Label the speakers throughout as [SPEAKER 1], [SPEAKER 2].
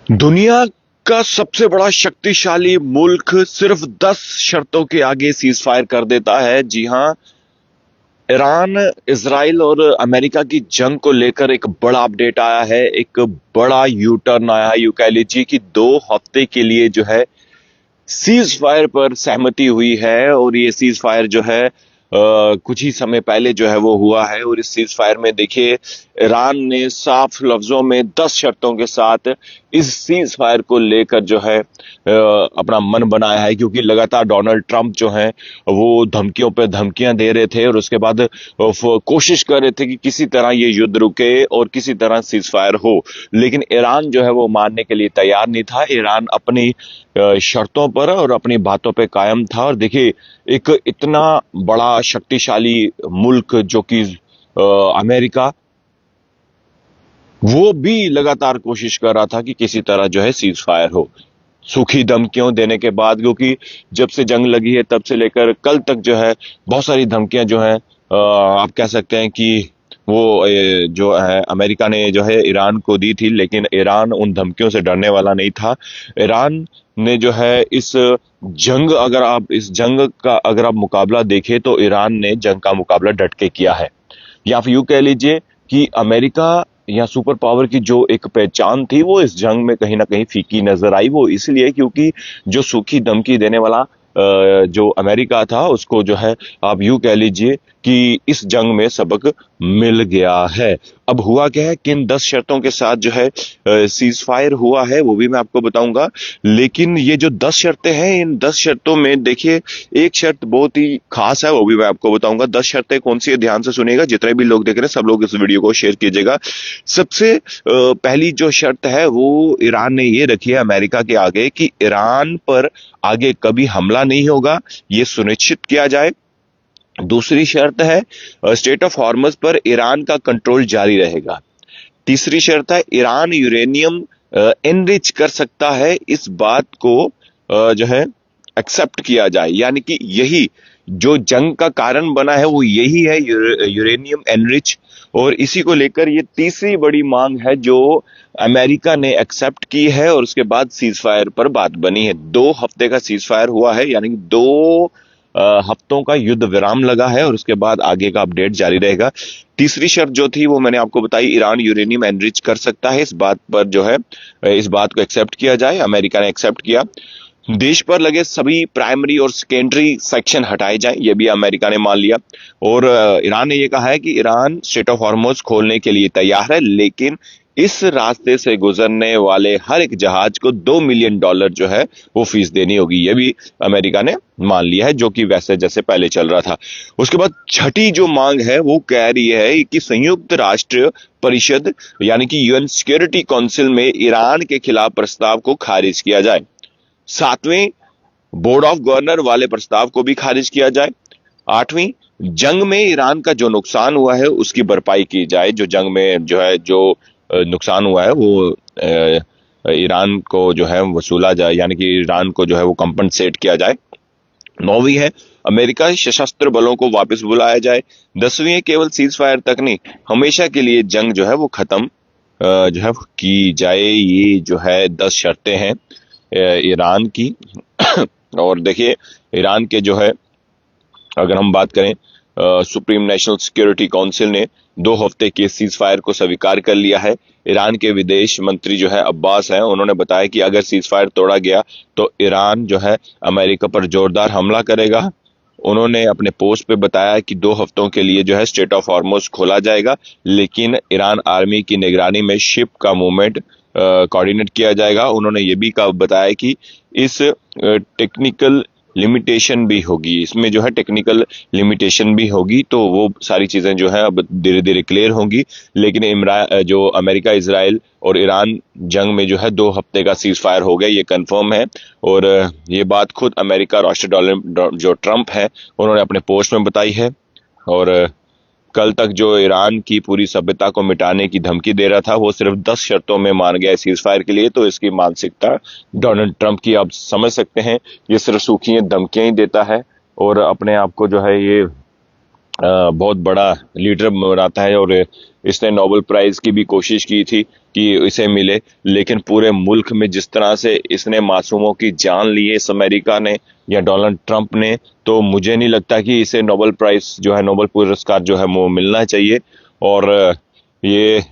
[SPEAKER 1] दुनिया का सबसे बड़ा शक्तिशाली मुल्क सिर्फ 10 शर्तों के आगे सीज फायर कर देता है। जी हां, ईरान, इजराइल और अमेरिका की जंग को लेकर एक बड़ा अपडेट आया है। एक बड़ा यू टर्न आया है। यूं कह लीजिए कि 2 हफ्ते के लिए जो है सीज फायर पर सहमति हुई है और ये सीज फायर जो है कुछ ही समय पहले जो है वो हुआ है। और इस सीज फायर में देखिए, ईरान ने साफ लफ्जों में 10 शर्तों के साथ इस सीज फायर को लेकर जो है अपना मन बनाया है, क्योंकि लगातार डोनाल्ड ट्रंप जो है वो धमकियों पे धमकियां दे रहे थे और उसके बाद कोशिश कर रहे थे कि किसी तरह ये युद्ध रुके और किसी तरह सीज फायर हो। लेकिन ईरान जो है वो मानने के लिए तैयार नहीं था। ईरान अपनी शर्तों पर और अपनी बातों पे कायम था। और देखिए, एक इतना बड़ा शक्तिशाली मुल्क जो कि अमेरिका, वो भी लगातार कोशिश कर रहा था कि किसी तरह जो है सीज फायर हो। सूखी धमकियों देने के बाद, क्योंकि जब से जंग लगी है तब से लेकर कल तक जो है बहुत सारी धमकियां जो है आप कह सकते हैं कि वो जो है अमेरिका ने जो है ईरान को दी थी, लेकिन ईरान उन धमकियों से डरने वाला नहीं था। ईरान ने जो है इस जंग का अगर आप मुकाबला देखें तो ईरान ने जंग का मुकाबला डट के किया है। या फिर यूं कह लीजिए कि अमेरिका या सुपर पावर की जो एक पहचान थी वो इस जंग में कहीं ना कहीं फीकी नजर आई। वो इसलिए क्योंकि जो सूखी धमकी देने वाला जो अमेरिका था, उसको जो है आप यूं कह लीजिए कि इस जंग में सबक मिल गया है। अब हुआ क्या है कि इन 10 शर्तों के साथ जो है सीज फायर हुआ है, वो भी मैं आपको बताऊंगा। लेकिन ये जो 10 शर्तें हैं, इन 10 शर्तों में देखिए एक शर्त बहुत ही खास है, वो भी मैं आपको बताऊंगा। 10 शर्तें कौन सी है, ध्यान से सुनिएगा। जितने भी लोग देख रहे हैं सब लोग इस वीडियो को शेयर कीजिएगा। सबसे पहली जो शर्त है वो ईरान ने ये रखी है अमेरिका के आगे कि ईरान पर आगे कभी हमला नहीं होगा, ये सुनिश्चित किया जाए। दूसरी शर्त है स्टेट ऑफ हॉर्मज पर ईरान का कंट्रोल जारी रहेगा। तीसरी शर्त है ईरान यूरेनियम एनरिच कर सकता है, इस बात को जो है एक्सेप्ट किया जाए। यानी कि यही जो जंग का कारण बना है वो यही है, यूरेनियम एनरिच। और इसी को लेकर ये तीसरी बड़ी मांग है जो अमेरिका ने एक्सेप्ट की है और उसके बाद सीज फायर पर बात बनी है। 2 हफ्ते का सीज फायर हुआ है, यानी कि 2 हफ्तों का युद्ध विराम लगा है और उसके बाद आगे का अपडेट जारी रहेगा। तीसरी शर्त जो थी वो मैंने आपको बताई, ईरान यूरेनियम एनरिच कर सकता है, इस बात पर जो है इस बात को एक्सेप्ट किया जाए। अमेरिका ने एक्सेप्ट किया। देश पर लगे सभी प्राइमरी और सेकेंडरी सेक्शन हटाए जाएं, यह भी अमेरिका ने मान लिया। और ईरान ने यह कहा है कि ईरान स्ट्रेट ऑफ हॉर्मुज खोलने के लिए तैयार है, लेकिन इस रास्ते से गुजरने वाले हर एक जहाज को $2 मिलियन जो है वो फीस देनी होगी, यह भी अमेरिका ने मान लिया है, जो कि वैसे जैसे पहले चल रहा था। उसके बाद छठी जो मांग है वो कह रही है कि संयुक्त राष्ट्र परिषद यानी कि यूएन सिक्योरिटी काउंसिल में ईरान के खिलाफ प्रस्ताव को खारिज किया जाए। 7वें बोर्ड ऑफ गवर्नर वाले प्रस्ताव को भी खारिज किया जाए। 8वीं, जंग में ईरान का जो नुकसान हुआ है उसकी भरपाई की जाए। जो जंग में जो है जो नुकसान हुआ है वो ईरान को जो है वसूला जाए, यानी कि ईरान को जो है वो कंपनसेट किया जाए। 9वीं है अमेरिका सशस्त्र बलों को वापस बुलाया जाए। 10वीं है केवल सीज फायर तक नहीं, हमेशा के लिए जंग जो है वो खत्म जो है की जाए। ये जो है 10 शर्तें हैं ईरान की। और देखिए, ईरान के जो है अगर हम बात करें, सुप्रीम नेशनल सिक्योरिटी काउंसिल ने 2 हफ्ते के सीज फायर को स्वीकार कर लिया है। ईरान के विदेश मंत्री जो है अब्बास हैं, उन्होंने बताया कि अगर सीज फायर तोड़ा गया तो ईरान जो है अमेरिका पर जोरदार हमला करेगा। उन्होंने अपने पोस्ट पे बताया कि 2 हफ्तों के लिए जो है स्ट्रेट ऑफ हॉर्मुज खोला जाएगा, लेकिन ईरान आर्मी की निगरानी में शिप का मूवमेंट कोऑर्डिनेट किया जाएगा। उन्होंने ये भी बताया कि इस टेक्निकल लिमिटेशन भी होगी, इसमें जो है टेक्निकल लिमिटेशन भी होगी, तो वो सारी चीजें जो है अब धीरे धीरे क्लियर होंगी। लेकिन इमरान जो अमेरिका, इजराइल और ईरान जंग में जो है 2 हफ्ते का सीज फायर हो गया, ये कंफर्म है। और ये बात खुद अमेरिका राष्ट्रपति जो ट्रंप है उन्होंने अपने पोस्ट में बताई है। और कल तक जो ईरान की पूरी सभ्यता को मिटाने की धमकी दे रहा था वो सिर्फ 10 शर्तों में मान गया सीज फायर के लिए। तो इसकी मानसिकता डोनाल्ड ट्रंप की आप समझ सकते हैं। ये सिर्फ सूखी धमकियां ही देता है और अपने आप को जो है ये बहुत बड़ा लीडर बनाता है, और इसने नोबेल प्राइज की भी कोशिश की थी कि इसे मिले, लेकिन पूरे मुल्क में जिस तरह से इसने मासूमों की जान ली है इस अमेरिका ने या डोनाल्ड ट्रंप ने, तो मुझे नहीं लगता कि इसे नोबेल प्राइज जो है, नोबेल पुरस्कार जो है वो मिलना चाहिए। और ये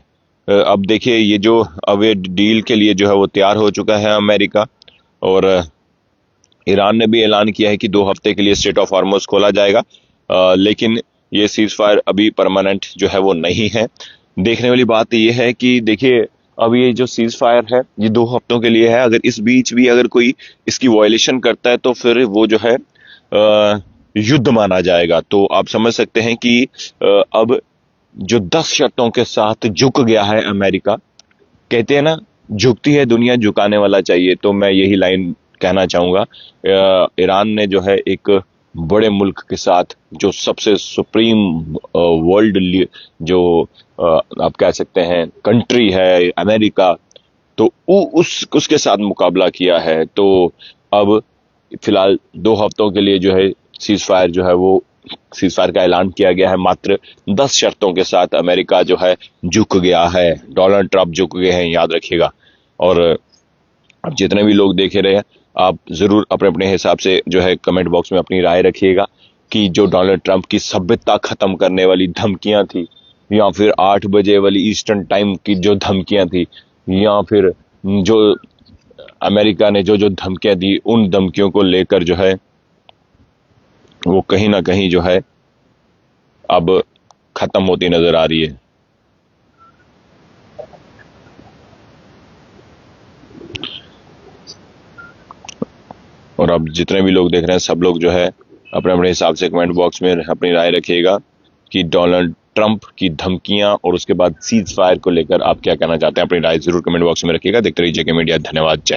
[SPEAKER 1] अब देखिए, ये जो अब ये डील के लिए जो है वो तैयार हो चुका है अमेरिका, और ईरान ने भी ऐलान किया है कि 2 हफ्ते के लिए स्ट्रेट ऑफ हॉर्मुज खोला जाएगा। लेकिन ये सीज फायर अभी परमानेंट जो है वो नहीं है। देखने वाली बात ये है कि देखिए, अब ये जो सीज फायर है ये 2 हफ्तों के लिए है। अगर इस बीच भी अगर कोई इसकी वायलेशन करता है तो फिर वो जो है युद्ध माना जाएगा। तो आप समझ सकते हैं कि अब जो 10 शर्तों के साथ झुक गया है अमेरिका। कहते हैं ना, झुकती है दुनिया, झुकाने वाला चाहिए। तो मैं यही लाइन कहना चाहूंगा। ईरान ने जो है एक बड़े मुल्क के साथ, जो सबसे सुप्रीम वर्ल्ड जो आप कह सकते हैं कंट्री है अमेरिका, तो उसके साथ मुकाबला किया है। तो अब फिलहाल 2 हफ्तों के लिए जो है सीज फायर जो है वो सीज फायर का ऐलान किया गया है। मात्र 10 शर्तों के साथ अमेरिका जो है झुक गया है। डोनाल्ड ट्रंप झुक गए हैं, याद रखिएगा। और अब जितने भी लोग देखे रहे हैं, आप जरूर अपने अपने हिसाब से जो है कमेंट बॉक्स में अपनी राय रखिएगा कि जो डोनाल्ड ट्रंप की सभ्यता खत्म करने वाली धमकियां थी, या फिर 8 बजे वाली ईस्टर्न टाइम की जो धमकियां थी, या फिर जो अमेरिका ने जो जो धमकियां दी, उन धमकियों को लेकर जो है वो कहीं ना कहीं जो है अब खत्म होती नजर आ रही है। और अब जितने भी लोग देख रहे हैं, सब लोग जो है अपने अपने हिसाब से कमेंट बॉक्स में अपनी राय रखिएगा कि डोनाल्ड ट्रंप की धमकियां और उसके बाद सीज फायर को लेकर आप क्या कहना चाहते हैं। अपनी राय जरूर कमेंट बॉक्स में रखिएगा। देखते रहिए जेके मीडिया। धन्यवाद। जय